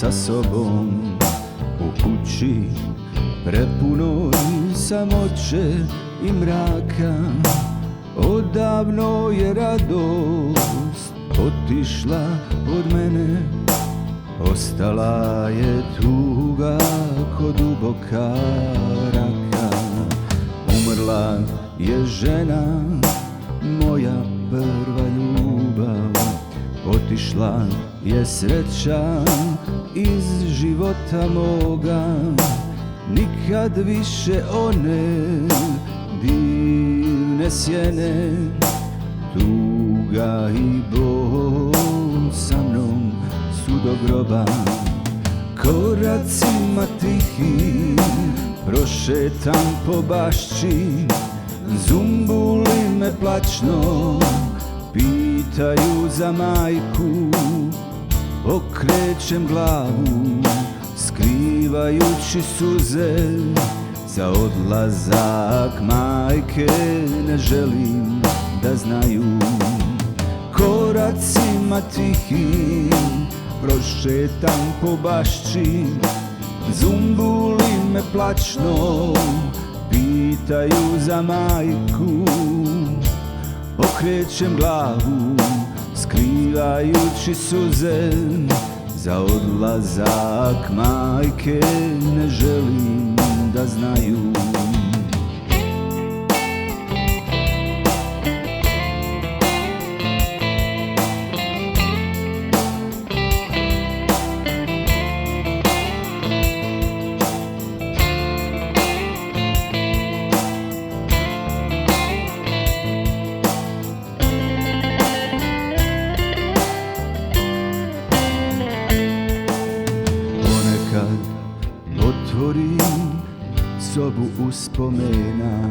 sa sobom u kući prepunoj samoće i mraka. Odavno je radost otišla od mene, ostala je tuga ko duboka raka. Umrla je žena, moja prva ljubav, otišla je sreća iz života moga. Nikad više one divne sjene, tuga i bol sa mnom su do groba. Koracima tihim prošetam po bašči, zumbuli me plačno pitaju za majku. Okrećem glavu skrivajući suze, za odlazak majke ne želim da znaju. Koracima tihim prošetam po bašči, zumbuli me plačno pitaju za majku. Okrećem glavu skrivajući suze, za odlazak majke ne želim da znaju. Otvorim sobu uspomena,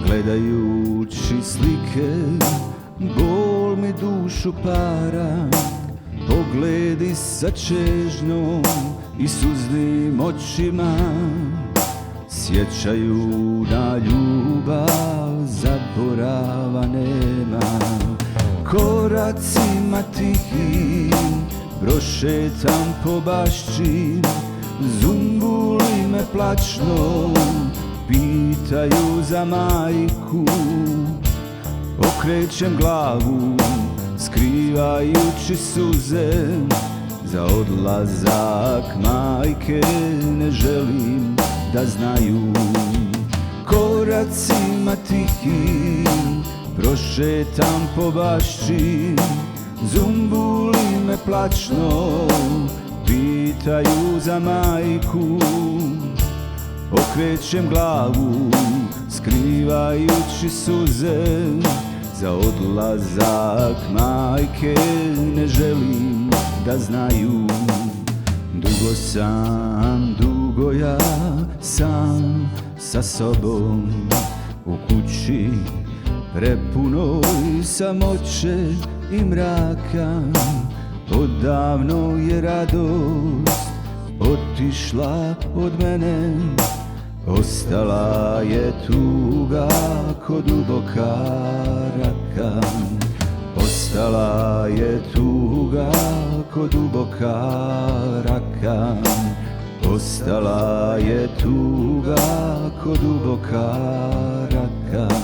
gledajući slike, bol mi dušu para. Pogledi sa čežnjom i suznim očima sjećaju na ljubav, zaborava nema. Koracima tihim prošetam po bašči, zumbuli me plačno pitaju za majku. Okrećem glavu skrivajući suze, za odlazak majke ne želim da znaju. Koracima tihim prošetam po bašči, zumbuli me plačno pitaju za majku. Okrećem glavu skrivajući suze, za odlazak majke ne želim da znaju. Dugo ja sam sa sobom u kući prepunoj samoće i mraka. Odavno je radost otišla od mene, ostala je tuga ko duboka raka. Ostala je tuga ko duboka raka. Ostala je tuga ko duboka raka.